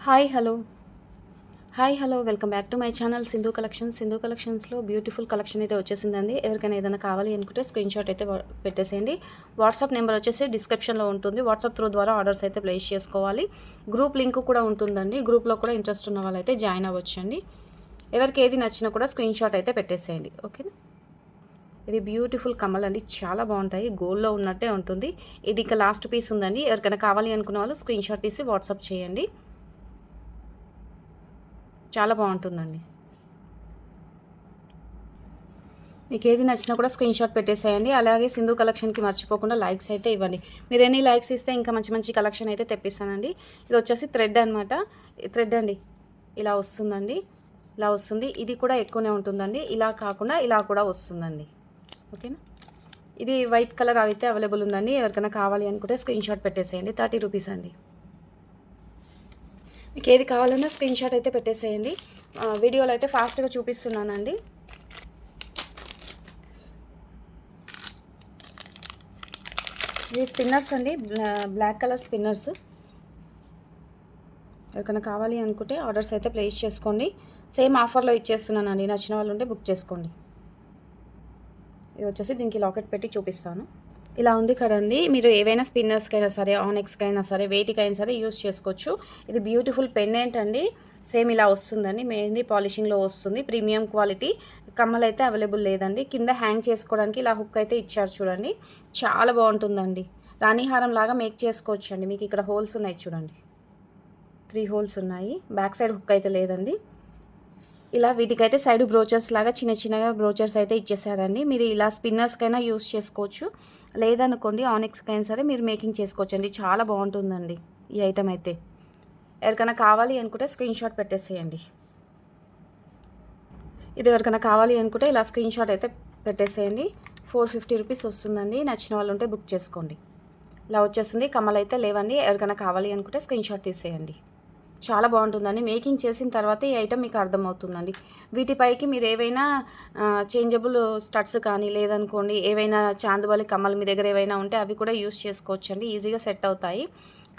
Hi hello hi hello welcome back to my channel Sindhu collections. Sindhu కలెక్షన్స్లో beautiful collection అయితే వచ్చేసిందండి. ఎవరికైనా ఏదైనా కావాలి అనుకుంటే స్క్రీన్ షాట్ అయితే పెట్టేసేయండి. వాట్సాప్ నెంబర్ వచ్చేసి డిస్క్రిప్షన్లో ఉంటుంది. వాట్సాప్ త్రూ ద్వారా ఆర్డర్స్ అయితే ప్లేస్ చేసుకోవాలి. గ్రూప్ లింక్ కూడా ఉంటుందండి. గ్రూప్లో కూడా ఇంట్రెస్ట్ ఉన్న వాళ్ళైతే జాయిన్ అవ్వచ్చండి. ఎవరికి ఏది నచ్చినా కూడా స్క్రీన్ షాట్ అయితే పెట్టేసేయండి. ఓకేనా. ఇవి బ్యూటిఫుల్ కమ్మలు అండి, చాలా బాగుంటాయి. గోల్డ్లో ఉన్నట్టే ఉంటుంది. ఇది ఇంకా లాస్ట్ పీస్ ఉందండి. ఎవరికైనా కావాలి అనుకున్న వాళ్ళు స్క్రీన్ షాట్ తీసి వాట్సాప్ చేయండి. చాలా బాగుంటుందండి. మీకు ఏది నచ్చినా కూడా స్క్రీన్ షాట్ పెట్టేసేయండి. అలాగే సింధు కలెక్షన్కి మర్చిపోకుండా లైక్స్ అయితే ఇవ్వండి. మీరు ఎన్ని లైక్స్ ఇస్తే ఇంకా మంచి మంచి కలెక్షన్ అయితే తెప్పిస్తానండి. ఇది వచ్చేసి థ్రెడ్ అనమాట. థ్రెడ్ అండి, ఇలా వస్తుందండి. ఇలా వస్తుంది. ఇది కూడా ఎక్కువనే ఉంటుందండి. ఇలా కాకుండా ఇలా కూడా వస్తుందండి. ఓకేనా. ఇది వైట్ కలర్ అయితే అవైలబుల్ ఉందండి. ఎవరికైనా కావాలి అనుకుంటే స్క్రీన్ షాట్ పెట్టేసేయండి. 30 రూపీస్ అండి. మీకు ఏది కావాలన్నా స్క్రీన్ షాట్ అయితే పెట్టేసేయండి. వీడియోలో అయితే ఫాస్ట్గా చూపిస్తున్నానండి. ఇవి స్పిన్నర్స్ అండి, బ్లాక్ కలర్ స్పిన్నర్స్. ఎవరికైనా కావాలి అనుకుంటే ఆర్డర్స్ అయితే ప్లేస్ చేసుకోండి. సేమ్ ఆఫర్లో ఇచ్చేస్తున్నానండి. నచ్చిన వాళ్ళు ఉంటే బుక్ చేసుకోండి. ఇది వచ్చేసి దీనికి లాకెట్ పెట్టి చూపిస్తాను. ఇలా ఉంది కదండి. మీరు ఏవైనా స్పిన్నర్స్కైనా సరే, ఆనెక్స్కైనా సరే, వేటికైనా సరే యూస్ చేసుకోవచ్చు. ఇది బ్యూటిఫుల్ పెండెంట్ అండి. సేమ్ ఇలా వస్తుందండి. మెహందీ పాలిషింగ్లో వస్తుంది. Premium quality. కమ్మలు అయితే అవైలబుల్ లేదండి. కింద హ్యాంగ్ చేసుకోవడానికి ఇలా హుక్ అయితే ఇచ్చారు చూడండి. చాలా బాగుంటుందండి. రాణిహారం లాగా మేక్ చేసుకోవచ్చు అండి. మీకు ఇక్కడ హోల్స్ ఉన్నాయి చూడండి. 3 హోల్స్ ఉన్నాయి. బ్యాక్ సైడ్ హుక్ అయితే లేదండి. ఇలా వీటికైతే సైడ్ బ్రోచర్స్ లాగా చిన్న చిన్నగా బ్రోచర్స్ అయితే ఇచ్చేసారండి. మీరు ఇలా స్పిన్నర్స్కైనా యూస్ చేసుకోవచ్చు. లేదనుకోండి ఆనెక్స్కైనా సరే మీరు మేకింగ్ చేసుకోవచ్చు అండి. చాలా బాగుంటుందండి ఈ ఐటమ్ అయితే. ఎవరికైనా కావాలి అనుకుంటే స్క్రీన్ షాట్ పెట్టేసేయండి. ఇది ఎవరికైనా కావాలి అనుకుంటే ఇలా స్క్రీన్ షాట్ అయితే పెట్టేసేయండి. 450 రూపీస్ వస్తుందండి. నచ్చిన వాళ్ళు ఉంటే బుక్ చేసుకోండి. ఇలా వచ్చేస్తుంది. కమ్మలు అయితే లేవండి. ఎవరికైనా కావాలి అనుకుంటే స్క్రీన్ షాట్ తీసేయండి. చాలా బాగుంటుందండి. మేకింగ్ చేసిన తర్వాత ఈ ఐటమ్ మీకు అర్థమవుతుందండి. వీటిపైకి మీరు ఏవైనా చేంజబుల్ స్టడ్స్ కానీ, లేదనుకోండి ఏవైనా చాందుబాలి కమ్మలు మీ దగ్గర ఏవైనా ఉంటే అవి కూడా యూస్ చేసుకోవచ్చండి. ఈజీగా సెట్ అవుతాయి.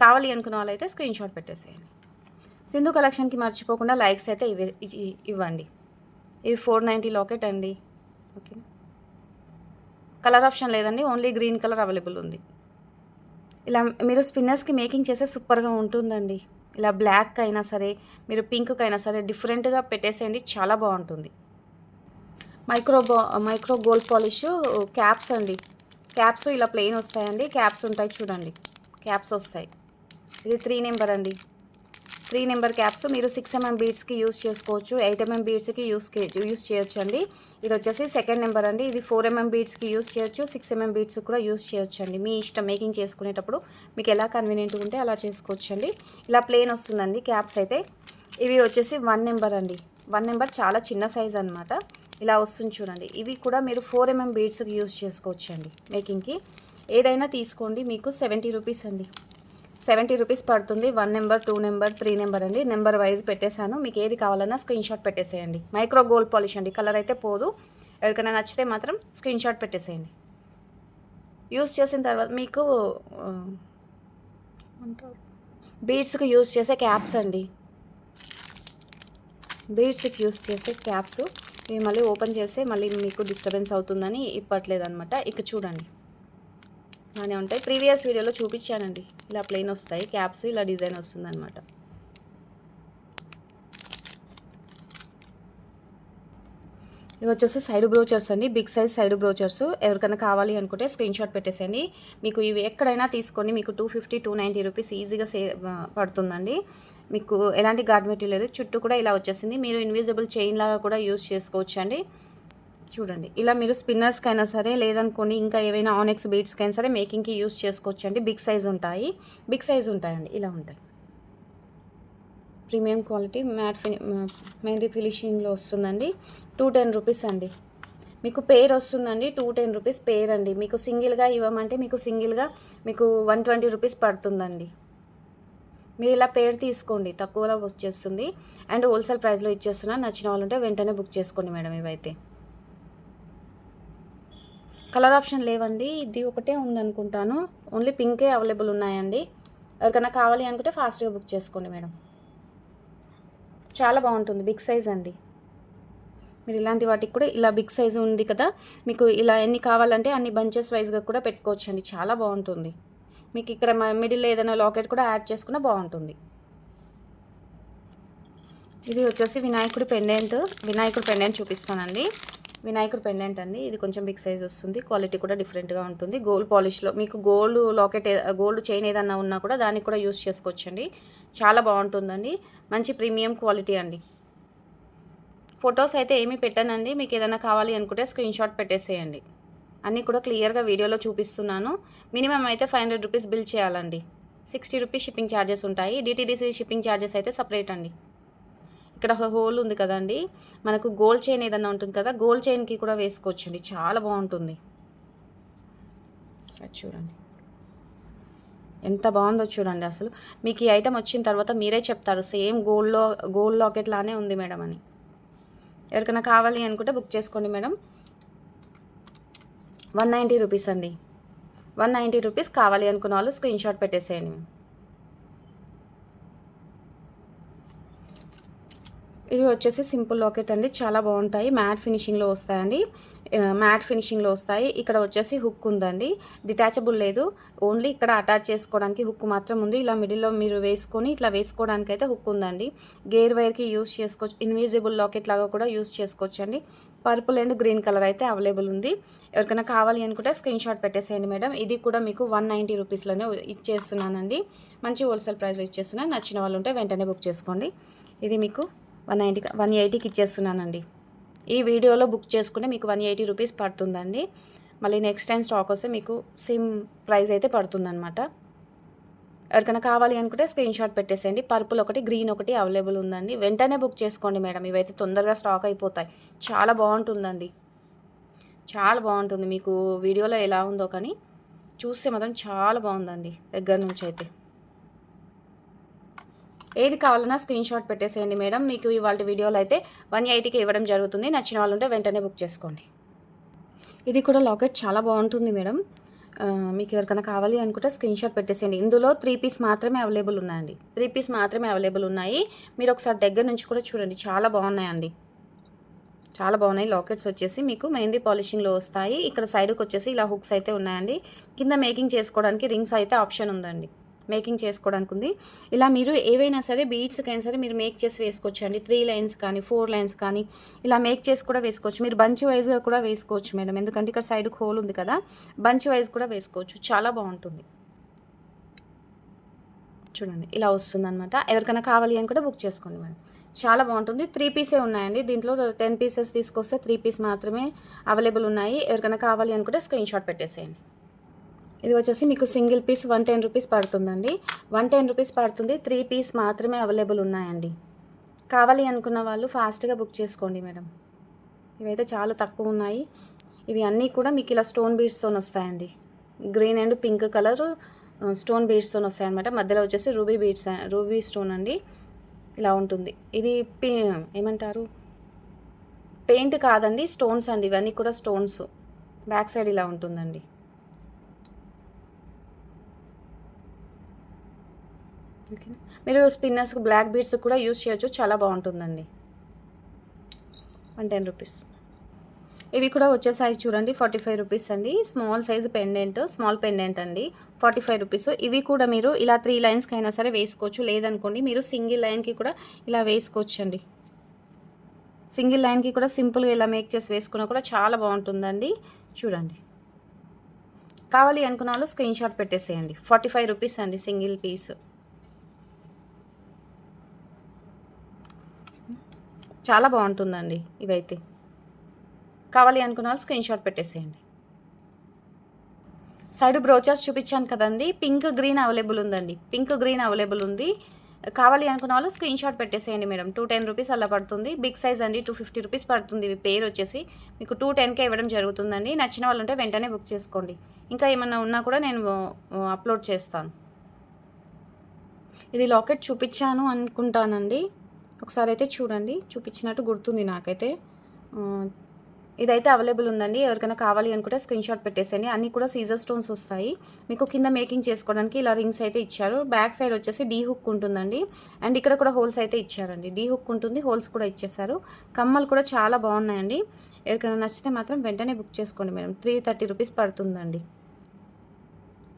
కావాలి అనుకున్న వాళ్ళైతే స్క్రీన్ షాట్ పెట్టేసేయండి. సింధు కలెక్షన్కి మర్చిపోకుండా లైక్స్ అయితే ఇవ్వండి. ఇది 490 లాకెట్ అండి. ఓకే. కలర్ ఆప్షన్ లేదండి. ఓన్లీ గ్రీన్ కలర్ అవైలబుల్ ఉంది. ఇలా మీరు స్పిన్నర్స్కి మేకింగ్ చేస్తే సూపర్గా ఉంటుందండి. ఇలా బ్లాక్ అయినా సరే, మీరు పింక్కి అయినా సరే డిఫరెంట్గా పెట్టేసేయండి. చాలా బాగుంటుంది. మైక్రో గోల్డ్ పాలిష్ క్యాప్స్ అండి. క్యాప్స్ ఇలా ప్లెయిన్ వస్తాయండి. క్యాప్స్ ఉంటాయి చూడండి. క్యాప్స్ వస్తాయి. ఇది 3 నెంబర్ అండి. 3 నెంబర్ క్యాప్స్ మీరు 6mm బీడ్స్కి యూస్ చేసుకోవచ్చు. 8mm బీడ్స్కి యూస్ చేయొచ్చు అండి. ఇది వచ్చేసి సెకండ్ నెంబర్ అండి. ఇది 4mm బీడ్స్కి యూస్ చేయొచ్చు. 6mm బీడ్స్ కూడా యూస్ చేయొచ్చు అండి. మీ ఇష్టం. మేకింగ్ చేసుకునేటప్పుడు మీకు ఎలా కన్వీనియంట్గా ఉంటే అలా చేసుకోవచ్చు అండి. ఇలా ప్లెయిన్ వస్తుందండి క్యాప్స్ అయితే. ఇవి వచ్చేసి 1 నెంబర్ అండి. 1 నెంబర్ చాలా చిన్న సైజ్ అనమాట. ఇలా వస్తుంది చూడండి. ఇవి కూడా మీరు 4mm బీడ్స్కి యూస్ చేసుకోవచ్చు అండి మేకింగ్కి. ఏదైనా తీసుకోండి. మీకు 70 రూపీస్ అండి. 70 రూపీస్ పడుతుంది. 1 నెంబర్, 2 నెంబర్, 3 నెంబర్ అండి. నెంబర్ వైజ్ పెట్టేశాను. మీకు ఏది కావాలన్నా స్క్రీన్ షాట్ పెట్టేసేయండి. మైక్రో గోల్డ్ పాలిష్ అండి. కలర్ అయితే పోదు. ఎవరికైనా నచ్చితే మాత్రం స్క్రీన్ షాట్ పెట్టేసేయండి. యూస్ చేసిన తర్వాత మీకు బీడ్స్కి యూస్ చేసే క్యాప్స్ అండి. బీడ్స్కి యూస్ చేసే క్యాప్స్ ఇవి మళ్ళీ ఓపెన్ చేస్తే మళ్ళీ మీకు డిస్టర్బెన్స్ అవుతుందని ఇప్పట్లేదు అనమాట. ఇక చూడండి బాగానే ఉంటాయి. ప్రీవియస్ వీడియోలో చూపించానండి. ఇలా ప్లెయిన్ వస్తాయి క్యాప్స్. ఇలా డిజైన్ వస్తుంది అనమాట. ఇవి వచ్చేసి సైడ్ బ్రోచర్స్ అండి. Big size side brochures. ఎవరికైనా కావాలి అనుకుంటే స్క్రీన్ షాట్ పెట్టేసేయండి. మీకు ఇవి ఎక్కడైనా తీసుకోండి. మీకు 250, 290 రూపీస్ ఈజీగా పడుతుందండి. మీకు ఎలాంటి గార్డ్ మెటీరియల్ లేదు. చుట్టూ కూడా ఇలా వచ్చేసింది. మీరు ఇన్విజిబుల్ చైన్ లాగా కూడా యూస్ చేసుకోవచ్చు అండి. చూడండి. ఇలా మీరు స్పిన్నర్స్కైనా సరే, లేదనుకోండి ఇంకా ఏవైనా ఆనెక్స్ బీడ్స్కైనా సరే మేకింగ్కి యూస్ చేసుకోవచ్చు అండి. బిగ్ సైజ్ ఉంటాయండి. ఇలా ఉంటాయి. ప్రీమియం క్వాలిటీ మెహందీ ఫినిషింగ్లో వస్తుందండి. 210 రూపీస్ అండి. మీకు పేర్ వస్తుందండి. 210 రూపీస్ పేర్ అండి. మీకు సింగిల్గా ఇవ్వమంటే మీకు 120 రూపీస్ పడుతుందండి. మీరు ఇలా పేర్ తీసుకోండి. తక్కువలో వచ్చేస్తుంది. అండ్ హోల్సేల్ ప్రైస్లో ఇచ్చేస్తున్నా. నచ్చిన వాళ్ళు ఉంటే వెంటనే బుక్ చేసుకోండి మేడం. ఇవైతే కలర్ ఆప్షన్ లేవండి. ఇది ఒకటే ఉందనుకుంటాను. ఓన్లీ పింకే అవైలబుల్ ఉన్నాయండి. ఎవరికైనా కావాలి అనుకుంటే ఫాస్ట్గా బుక్ చేసుకోండి మేడం. చాలా బాగుంటుంది, బిగ్ సైజ్ అండి. మీరు ఇలాంటి వాటికి కూడా ఇలా బిగ్ సైజు ఉంది కదా, మీకు ఇలా ఎన్ని కావాలంటే అన్ని బంచెస్ వైజ్గా కూడా పెట్టుకోవచ్చు అండి. చాలా బాగుంటుంది. మీకు ఇక్కడ మిడిల్ ఏదైనా లాకెట్ కూడా యాడ్ చేసుకున్నా బాగుంటుంది. ఇది వచ్చేసి వినాయకుడు పెండెంట్ చూపిస్తానండి. వినాయకుడు పెండెంట్ అండి. ఇది కొంచెం బిగ్ సైజ్ వస్తుంది. క్వాలిటీ కూడా డిఫరెంట్గా ఉంటుంది. గోల్డ్ పాలిష్లో మీకు గోల్డ్ లాకెట్, గోల్డ్ చైన్ ఏదన్నా ఉన్నా కూడా దానికి కూడా యూస్ చేసుకోవచ్చండి. చాలా బాగుంటుందండి. మంచి ప్రీమియం క్వాలిటీ అండి. ఫొటోస్ అయితే ఏమీ పెట్టానండి. మీకు ఏదైనా కావాలి అనుకుంటే స్క్రీన్ షాట్ పెట్టేసేయండి. అన్నీ కూడా క్లియర్గా వీడియోలో చూపిస్తున్నాను. మినిమం అయితే 500 రూపీస్ బిల్ చేయాలండి. 60 రూపీస్ షిప్పింగ్ ఛార్జెస్ ఉంటాయి. డిటీడీసీ షిప్పింగ్ ఛార్జెస్ అయితే సపరేట్ అండి. ఇక్కడ హోల్ ఉంది కదండి, మనకు గోల్డ్ చైన్ ఏదన్నా ఉంటుంది కదా, గోల్డ్ చైన్కి కూడా వేసుకోవచ్చండి. చాలా బాగుంటుంది. సరే చూడండి ఎంత బాగుందో చూడండి. అసలు మీకు ఈ ఐటమ్ వచ్చిన తర్వాత మీరే చెప్తారు సేమ్ గోల్డ్ లాకెట్ లానే ఉంది మేడం అని. ఎవరికైనా కావాలి అనుకుంటే బుక్ చేసుకోండి మేడం. 190 రూపీస్ అండి. 190 రూపీస్. కావాలి అనుకున్న వాళ్ళు స్క్రీన్ షాట్ పెట్టేసేయండి. ఇవి వచ్చేసి సింపుల్ లాకెట్ అండి. చాలా బాగుంటాయి. మ్యాట్ ఫినిషింగ్లో వస్తాయండి. ఇక్కడ వచ్చేసి హుక్ ఉందండి. డిటాచబుల్ లేదు, ఓన్లీ ఇక్కడ అటాచ్ చేసుకోవడానికి హుక్ మాత్రం ఉంది. ఇలా మిడిల్లో మీరు వేసుకొని ఇట్లా వేసుకోవడానికి అయితే హుక్ ఉందండి. గేర్ వైర్కి యూస్ చేసుకోవచ్చు. ఇన్విజిబుల్ లాకెట్ లాగా కూడా యూస్ చేసుకోవచ్చు అండి. పర్పుల్ అండ్ గ్రీన్ కలర్ అయితే అవైలబుల్ ఉంది. ఎవరికైనా కావాలి అనుకుంటే స్క్రీన్ షాట్ పెట్టేసేయండి మేడం. ఇది కూడా మీకు 190 రూపీస్లోనే ఇచ్చేస్తున్నానండి. మంచి హోల్సేల్ ప్రైస్లో ఇచ్చేస్తున్నాను. నచ్చిన వాళ్ళు ఉంటే వెంటనే బుక్ చేసుకోండి. ఇది మీకు 180కి ఇచ్చేస్తున్నానండి. ఈ వీడియోలో బుక్ చేసుకుంటే మీకు 180 రూపీస్ పడుతుందండి. మళ్ళీ నెక్స్ట్ టైం స్టాక్ వస్తే మీకు సేమ్ ప్రైస్ అయితే పడుతుందన్నమాట. ఎవరికైనా కావాలి అనుకుంటే స్క్రీన్ షాట్ పెట్టేసేయండి. పర్పుల్ ఒకటి, గ్రీన్ ఒకటి అవైలబుల్ ఉందండి. వెంటనే బుక్ చేసుకోండి మేడం. ఇవైతే తొందరగా స్టాక్ అయిపోతాయి. చాలా బాగుంటుందండి. చాలా బాగుంటుంది. మీకు వీడియోలో ఎలా ఉందో కానీ చూస్తే మాత్రం చాలా బాగుందండి దగ్గర నుంచి అయితే. ఏది కావాలన్నా స్క్రీన్ షాట్ పెట్టేసేయండి మేడం. మీకు ఇవాళ వీడియోలో అయితే 180కి ఇవ్వడం జరుగుతుంది. నచ్చిన వాళ్ళు ఉంటే వెంటనే బుక్ చేసుకోండి. ఇది కూడా లాకెట్ చాలా బాగుంటుంది మేడం. మీకు ఎవరికైనా కావాలి అనుకుంటే స్క్రీన్ షాట్ పెట్టేసేయండి. ఇందులో 3 పీస్ మాత్రమే అవైలబుల్ ఉన్నాయండి. 3 పీస్ మాత్రమే అవైలబుల్ ఉన్నాయి. మీరు ఒకసారి దగ్గర నుంచి కూడా చూడండి. చాలా బాగున్నాయండి. చాలా బాగున్నాయి. లాకెట్స్ వచ్చేసి మీకు మెహందీ పాలిషింగ్లో వస్తాయి. ఇక్కడ సైడ్కి వచ్చేసి ఇలా హుక్స్ అయితే ఉన్నాయండి. కింద మేకింగ్ చేసుకోవడానికి రింగ్స్ అయితే ఆప్షన్ ఉందండి. మేకింగ్ చేసుకోవడానికి ఉంది. ఇలా మీరు ఏవైనా సరే బీడ్స్కైనా సరే మీరు మేక్ చేసి వేసుకోవచ్చు అండి. 3 లైన్స్ కానీ 4 లైన్స్ కానీ ఇలా మేక్ చేసి కూడా వేసుకోవచ్చు. మీరు బంచ్ వైజ్గా కూడా వేసుకోవచ్చు మేడం. ఎందుకంటే ఇక్కడ సైడ్కి హోల్ ఉంది కదా, బంచ్ వైజ్ కూడా వేసుకోవచ్చు. చాలా బాగుంటుంది. చూడండి ఇలా వస్తుందన్నమాట. ఎవరికైనా కావాలి అని కూడా బుక్ చేసుకోండి మేడం. చాలా బాగుంటుంది. 3 పీసే ఉన్నాయండి. దీంట్లో 10 పీసెస్ తీసుకొస్తే 3 పీస్ మాత్రమే అవైలబుల్ ఉన్నాయి. ఎవరికైనా కావాలి అనుకుంటే స్క్రీన్ షాట్ పెట్టేసేయండి. ఇది వచ్చేసి మీకు సింగిల్ పీస్ 110 రూపీస్ పడుతుందండి. 110 రూపీస్ పడుతుంది. 3 పీస్ మాత్రమే అవైలబుల్ ఉన్నాయండి. కావాలి అనుకున్న వాళ్ళు ఫాస్ట్గా బుక్ చేసుకోండి మేడం. ఇవైతే చాలా తక్కువ ఉన్నాయి. ఇవి అన్నీ కూడా మీకు ఇలా స్టోన్ బీడ్స్తో వస్తాయండి. Green and pink colour stone బీడ్స్తో వస్తాయన్నమాట. మధ్యలో వచ్చేసి రూబీ స్టోన్ అండి. ఇలా ఉంటుంది. ఇది ఏమంటారు, పెయింట్ కాదండి, స్టోన్స్ అండి. ఇవన్నీ కూడా స్టోన్స్. బ్యాక్ సైడ్ ఇలా ఉంటుందండి. ఓకే, మీరు స్పిన్నర్స్ బ్లాక్ బీడ్స్ కూడా యూస్ చేయొచ్చు. చాలా బాగుంటుందండి. 110 రూపీస్. ఇవి కూడా వచ్చే సైజ్ చూడండి 45 రూపీస్ అండి. స్మాల్ సైజ్ స్మాల్ పెండెంట్ అండి. 45 రూపీస్. ఇవి కూడా మీరు ఇలా 3 లైన్స్కి అయినా సరే వేసుకోవచ్చు. లేదనుకోండి మీరు సింగిల్ లైన్కి కూడా ఇలా వేసుకోవచ్చు అండి. సింగిల్ లైన్కి కూడా సింపుల్గా ఇలా మేక్ చేసి వేసుకున్నా కూడా చాలా బాగుంటుందండి. చూడండి, కావాలి అనుకున్న వాళ్ళు స్క్రీన్ షాట్ పెట్టేసేయండి. 45 రూపీస్ అండి సింగిల్ పీస్. చాలా బాగుంటుందండి. ఇవైతే కావాలి అనుకున్న వాళ్ళు స్క్రీన్ షాట్ పెట్టేసేయండి. సైడ్ బ్రోచర్స్ చూపించాను కదండి. పింక్ గ్రీన్ అవైలబుల్ ఉందండి. పింక్ గ్రీన్ అవైలబుల్ ఉంది. కావాలి అనుకున్న వాళ్ళు స్క్రీన్ షాట్ పెట్టేసేయండి మేడం. 210 రూపీస్ అలా పడుతుంది. బిగ్ సైజ్ అండి. 250 రూపీస్ పడుతుంది. ఇవి పేరు వచ్చేసి మీకు 210కే ఇవ్వడం జరుగుతుందండి. నచ్చిన వాళ్ళు ఉంటే వెంటనే బుక్ చేసుకోండి. ఇంకా ఏమన్నా ఉన్నా కూడా నేను అప్లోడ్ చేస్తాను. ఇది లాకెట్ చూపించాను అనుకుంటానండి. ఒకసారి అయితే చూడండి. చూపించినట్టు గుర్తుంది నాకైతే. ఇదైతే అవైలబుల్ ఉందండి. ఎవరికైనా కావాలి అనుకుంటే స్క్రీన్ షాట్ పెట్టేసేయండి. అన్నీ కూడా సీజర్ స్టోన్స్ వస్తాయి. మీకు కింద మేకింగ్ చేసుకోవడానికి ఇలా రింగ్స్ అయితే ఇచ్చారు. బ్యాక్ సైడ్ వచ్చేసి డీ హుక్ ఉంటుందండి. అండ్ ఇక్కడ కూడా హోల్స్ అయితే ఇచ్చారండి. డీ హుక్ ఉంటుంది, హోల్స్ కూడా ఇచ్చేసారు. కమ్మలు కూడా చాలా బాగున్నాయండి. ఎవరికైనా నచ్చితే మాత్రం వెంటనే బుక్ చేసుకోండి మేడం. 330 రూపీస్ పడుతుందండి.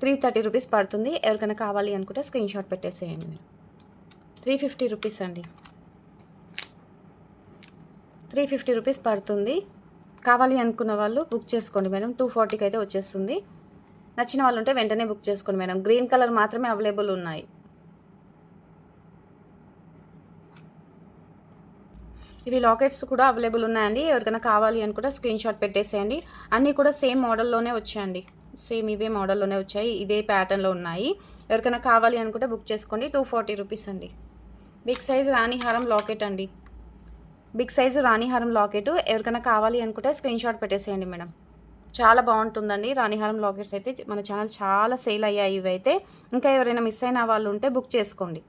330 రూపీస్ పడుతుంది. ఎవరికైనా కావాలి అనుకుంటే స్క్రీన్ షాట్ పెట్టేసేయండి మీరు. 350 రూపీస్ అండి. 350 రూపీస్ పడుతుంది. కావాలి అనుకున్న వాళ్ళు బుక్ చేసుకోండి మేడం. 240కి అయితే వచ్చేస్తుంది. నచ్చిన వాళ్ళు ఉంటే వెంటనే బుక్ చేసుకోండి మేడం. గ్రీన్ కలర్ మాత్రమే అవైలబుల్ ఉన్నాయి. ఇవి లాకెట్స్ కూడా అవైలబుల్ ఉన్నాయండి. ఎవరికైనా కావాలి అనుకుంటే స్క్రీన్ షాట్ పెట్టేసేయండి. అన్నీ కూడా సేమ్ మోడల్లోనే వచ్చాయండి. సేమ్ ఇవే మోడల్లోనే వచ్చాయి. ఇదే ప్యాటర్న్లో ఉన్నాయి. ఎవరికైనా కావాలి అనుకుంటే బుక్ చేసుకోండి. 240 రూపీస్ అండి. బిగ్ సైజ్ రాణిహారం లాకెట్ అండి. బిగ్ సైజు రాణిహారం లాకెట్ ఎవరికైనా కావాలి అనుకుంటే స్క్రీన్ షాట్ పెట్టేసేయండి మేడం. చాలా బాగుంటుందండి. రాణిహారం లాకెట్స్ అయితే మన ఛానల్ చాలా సేల్ అయ్యాయి. ఇవైతే ఇంకా ఎవరైనా మిస్ అయిన వాళ్ళు ఉంటే బుక్ చేసుకోండి.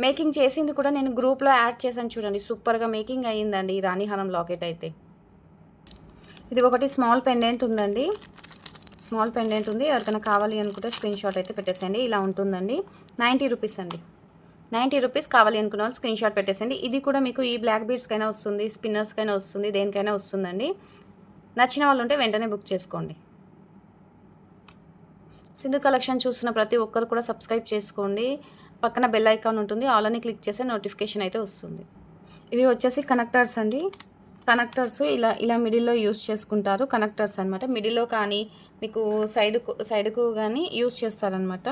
మేకింగ్ చేసింది కూడా నేను గ్రూప్లో యాడ్ చేశాను చూడండి. సూపర్గా మేకింగ్ అయ్యిందండి ఈ రాణిహారం లాకెట్ అయితే. ఇది ఒకటి స్మాల్ పెండెంట్ ఉందండి. స్మాల్ పెండెంట్ ఉంది. ఎవరికైనా కావాలి అనుకుంటే స్క్రీన్ షాట్ అయితే పెట్టేసేయండి. ఇలా ఉంటుందండి. 90 రూపీస్ అండి. 90 రూపీస్ కావాలి అనుకున్న వాళ్ళు స్క్రీన్ షాట్ పెట్టేసండి. ఇది కూడా మీకు ఈ బ్లాక్ బీడ్స్కైనా వస్తుంది, స్పిన్నర్స్కైనా వస్తుంది, దేనికైనా వస్తుందండి. నచ్చిన వాళ్ళు ఉంటే వెంటనే బుక్ చేసుకోండి. సింధు కలెక్షన్ చూస్తున్న ప్రతి ఒక్కరు కూడా సబ్స్క్రైబ్ చేసుకోండి. పక్కన బెల్ ఐకాన్ ఉంటుంది. ఆల్ అని క్లిక్ చేస్తే నోటిఫికేషన్ అయితే వస్తుంది. ఇవి వచ్చేసి కనెక్టర్స్ అండి. కనెక్టర్స్ ఇలా మిడిల్లో యూస్ చేసుకుంటారు. కనెక్టర్స్ అనమాట. మిడిల్లో కానీ మీకు సైడ్కు కానీ యూస్ చేస్తారనమాట.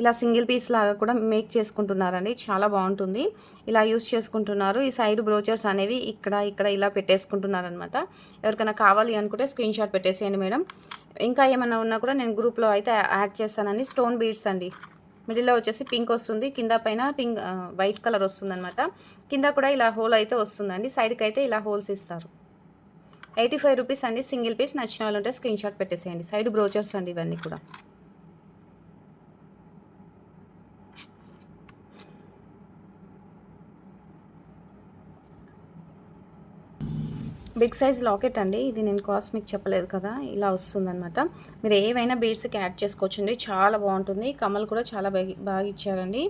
ఇలా సింగిల్ పీస్ లాగా కూడా మేక్ చేసుకుంటున్నారండి. చాలా బాగుంటుంది. ఇలా యూస్ చేసుకుంటున్నారు. ఈ సైడ్ బ్రోచర్స్ అనేవి ఇక్కడ ఇలా పెట్టేసుకుంటున్నారనమాట. ఎవరికైనా కావాలి అనుకుంటే స్క్రీన్ షాట్ పెట్టేసేయండి మేడం. ఇంకా ఏమన్నా ఉన్నా కూడా నేను గ్రూప్లో అయితే యాడ్ చేస్తానండి. స్టోన్ బీడ్స్ అండి. మిడిల్లో వచ్చేసి పింక్ వస్తుంది, కింద పైన వైట్ కలర్ వస్తుందన్నమాట. కింద కూడా ఇలా హోల్ అయితే వస్తుందండి. సైడ్కి అయితే ఇలా హోల్స్ ఇస్తారు. 85 రూపీస్ అండి సింగిల్ పీస్. నచ్చిన వాళ్ళు ఉంటే స్క్రీన్ షాట్ పెట్టేసేయండి. సైడ్ బ్రోచర్స్ అండి ఇవన్నీ కూడా. బిగ్ సైజ్ లాకెట్ అండి. ఇది నేను కాస్ట్ మీకు చెప్పలేదు కదా, ఇలా వస్తుందన్నమాట. మీరు ఏవైనా బీడ్స్కి యాడ్ చేసుకోవచ్చండి. చాలా బాగుంటుంది. కమ్మలు కూడా చాలా బాగా ఇచ్చారండి.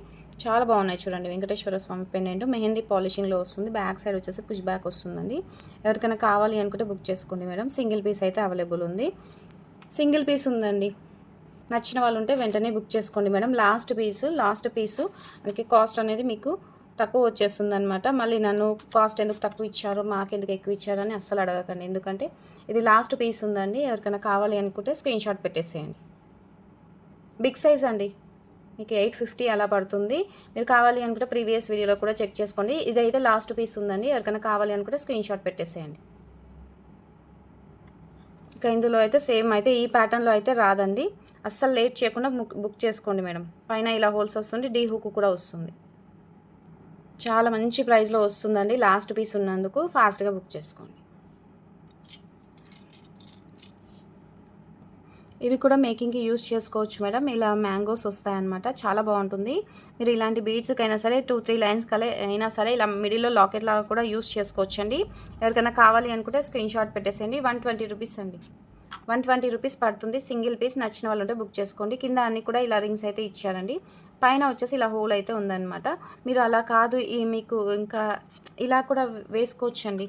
చాలా బాగున్నాయి చూడండి. వెంకటేశ్వర స్వామి పెండెంట్ మెహందీ పాలిషింగ్లో వస్తుంది. బ్యాక్ సైడ్ వచ్చేసి పుష్ బ్యాక్ వస్తుందండి. ఎవరికైనా కావాలి అనుకుంటే బుక్ చేసుకోండి మేడం. సింగిల్ పీస్ అయితే అవైలబుల్ ఉంది. సింగిల్ పీస్ ఉందండి. నచ్చిన వాళ్ళు ఉంటే వెంటనే బుక్ చేసుకోండి మేడం. లాస్ట్ పీసు మనకి కాస్ట్ అనేది మీకు తక్కువ వచ్చేస్తుంది అనమాట. మళ్ళీ నన్ను కాస్ట్ ఎందుకు తక్కువ ఇచ్చారు, మాకెందుకు ఎక్కువ ఇచ్చారు అని అస్సలు అడగకండి. ఎందుకంటే ఇది లాస్ట్ పీస్ ఉందండి. ఎవరికైనా కావాలి అనుకుంటే స్క్రీన్ షాట్ పెట్టేసేయండి. బిగ్ సైజ్ అండి. మీకు 850 అలా పడుతుంది. మీరు కావాలి అనుకుంటే ప్రీవియస్ వీడియోలో కూడా చెక్ చేసుకోండి. ఇదైతే లాస్ట్ పీస్ ఉందండి. ఎవరికైనా కావాలి అనుకుంటే స్క్రీన్ షాట్ పెట్టేసేయండి. ఇంకా ఇందులో అయితే సేమ్ అయితే ఈ ప్యాటర్న్లో అయితే రాదండి. అస్సలు లేట్ చేయకుండా బుక్ చేసుకోండి మేడం. పైన ఇలా హోల్స్ వస్తుంది, డీ హుక్ కూడా వస్తుంది. చాలా మంచి ప్రైస్లో వస్తుందండి. లాస్ట్ పీస్ ఉన్నందుకు ఫాస్ట్గా బుక్ చేసుకోండి. ఇవి కూడా మేకింగ్కి యూస్ చేసుకోవచ్చు మేడం. ఇలా మ్యాంగోస్ వస్తాయన్నమాట. చాలా బాగుంటుంది. మీరు ఇలాంటి బీడ్స్కైనా సరే 2-3 లైన్స్ అయినా సరే ఇలా మిడిల్లో లాకెట్ లాగా కూడా యూస్ చేసుకోవచ్చండి. ఎవరికైనా కావాలి అనుకుంటే స్క్రీన్ షాట్ పెట్టేసేయండి. 120 రూపీస్ అండి. 120 రూపీస్ పడుతుంది సింగిల్ పీస్. నచ్చిన వాళ్ళు ఉంటే బుక్ చేసుకోండి. కింద అన్ని కూడా ఇలా రింగ్స్ అయితే ఇచ్చారండి. పైన వచ్చేసి ఇలా హోల్ అయితే ఉందన్నమాట. మీరు అలా కాదు మీకు ఇంకా ఇలా కూడా వేసుకోవచ్చండి.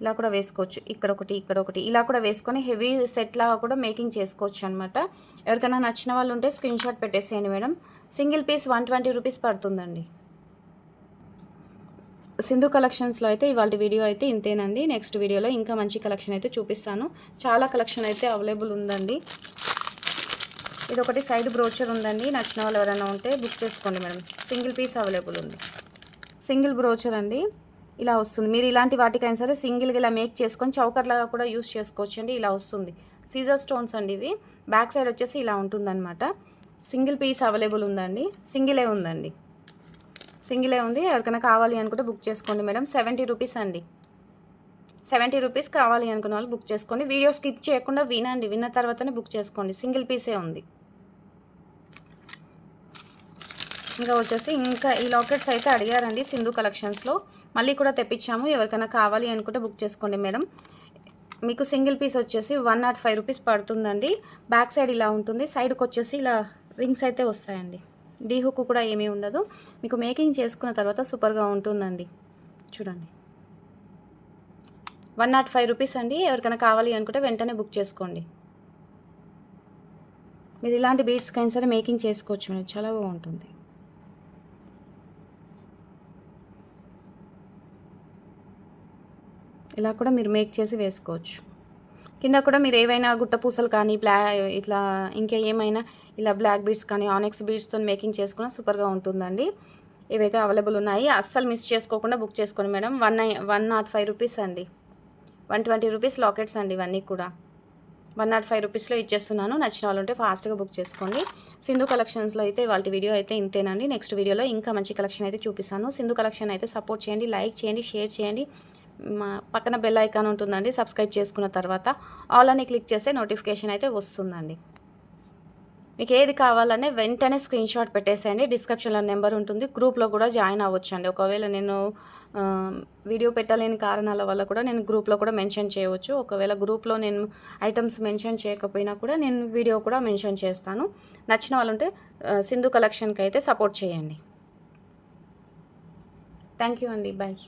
ఇలా కూడా వేసుకోవచ్చు. ఇక్కడ ఒకటి ఇలా కూడా వేసుకొని హెవీ సెట్ లాగా కూడా మేకింగ్ చేసుకోవచ్చు అనమాట. ఎవరికైనా నచ్చిన వాళ్ళు ఉంటే స్క్రీన్ షాట్ పెట్టేసేయండి మేడం. సింగిల్ పీస్ 120 రూపీస్ పడుతుందండి. సింధు కలెక్షన్స్లో అయితే ఇవాళ వీడియో అయితే ఇంతేనండి. నెక్స్ట్ వీడియోలో ఇంకా మంచి కలెక్షన్ అయితే చూపిస్తాను. చాలా కలెక్షన్ అయితే అవైలబుల్ ఉందండి. ఇది ఒకటి సైడ్ బ్రోచర్ ఉందండి. నచ్చిన వాళ్ళు ఎవరైనా ఉంటే బుక్ చేసుకోండి మేడం. సింగిల్ పీస్ అవైలబుల్ ఉంది. సింగిల్ బ్రోచర్ అండి. ఇలా వస్తుంది. మీరు ఇలాంటి వాటికైనా సరే సింగిల్గా ఇలా మేక్ చేసుకొని చౌకర్ లాగా కూడా యూస్ చేసుకోవచ్చు అండి. ఇలా వస్తుంది. సీజర్ స్టోన్స్ అండి ఇవి. బ్యాక్ సైడ్ వచ్చేసి ఇలా ఉంటుందన్నమాట. సింగిల్ పీస్ అవైలబుల్ ఉందండి. సింగిలే ఉందండి. సింగిలే ఉంది. ఎవరికైనా కావాలి అనుకుంటే బుక్ చేసుకోండి మేడం. 70 రూపీస్ అండి. 70 రూపీస్ కావాలి అనుకున్న వాళ్ళు బుక్ చేసుకోండి. వీడియో స్కిప్ చేయకుండా వినండి. విన్న తర్వాతనే బుక్ చేసుకోండి. సింగిల్ పీసే ఉంది. ఇంకా వచ్చేసి ఇంకా ఈ లాకెట్స్ అయితే అడిగారండి సింధు కలెక్షన్స్లో. మళ్ళీ కూడా తెప్పించాము. ఎవరికైనా కావాలి అనుకుంటే బుక్ చేసుకోండి మేడం. మీకు సింగిల్ పీస్ వచ్చేసి 105 రూపీస్ పడుతుందండి. బ్యాక్ సైడ్ ఇలా ఉంటుంది, సైడ్కి వచ్చేసి ఇలా రింగ్స్ అయితే వస్తాయండి. డీ హుక్ కూడా ఏమీ ఉండదు. మీకు మేకింగ్ చేసుకున్న తర్వాత సూపర్గా ఉంటుందండి. చూడండి 105 రూపీస్ అండి. ఎవరికైనా కావాలి అనుకుంటే వెంటనే బుక్ చేసుకోండి. మీరు ఇలాంటి బీడ్స్కైనా సరే మేకింగ్ చేసుకోవచ్చు మేడం, చాలా బాగుంటుంది. ఇలా కూడా మీరు మేక్ చేసి వేసుకోవచ్చు. కింద కూడా మీరు ఏవైనా గుట్ట పూసలు కానీ ఇట్లా ఇంకా ఏమైనా ఇలా బ్లాక్ బీడ్స్ కానీ ఆనెక్స్ బీడ్స్తో మేకింగ్ చేసుకున్న సూపర్గా ఉంటుందండి. ఇవైతే అవైలబుల్ ఉన్నాయి. అస్సలు మిస్ చేసుకోకుండా బుక్ చేసుకోండి మేడం. 105 రూపీస్ అండి. 120 రూపీస్ లాకెట్స్ అండి. ఇవన్నీ కూడా 105 రూపీస్లో ఇచ్చేస్తున్నాను. నచ్చిన వాళ్ళు ఉంటే ఫాస్ట్గా బుక్ చేసుకోండి. సింధు కలెక్షన్స్లో అయితే వాళ్ళ వీడియో అయితే ఇంతేనండి. నెక్స్ట్ వీడియోలో ఇంకా మంచి కలెక్షన్ అయితే చూపిస్తాను. సింధు కలెక్షన్ అయితే సపోర్ట్ చేయండి, లైక్ చేయండి, షేర్ చేయండి. మా పక్కన బెల్ ఐకాన్ ఉంటుందండి. సబ్స్క్రైబ్ చేసుకున్న తర్వాత ఆల్ అని క్లిక్ చేస్తే నోటిఫికేషన్ అయితే వస్తుందండి. మీకు ఏది కావాలనే వెంటనే స్క్రీన్ షాట్ పెట్టేసేయండి. డిస్క్రిప్షన్లో నెంబర్ ఉంటుంది. గ్రూప్లో కూడా జాయిన్ అవ్వచ్చు అండి. ఒకవేళ నేను వీడియో పెట్టలేని కారణాల వల్ల కూడా నేను గ్రూప్లో కూడా మెన్షన్ చేయవచ్చు. ఒకవేళ గ్రూప్లో నేను ఐటమ్స్ మెన్షన్ చేయకపోయినా కూడా నేను వీడియో కూడా మెన్షన్ చేస్తాను. నచ్చిన వాళ్ళు ఉంటే సింధు కలెక్షన్కి అయితే సపోర్ట్ చేయండి. థ్యాంక్ యూ అండి. బాయ్.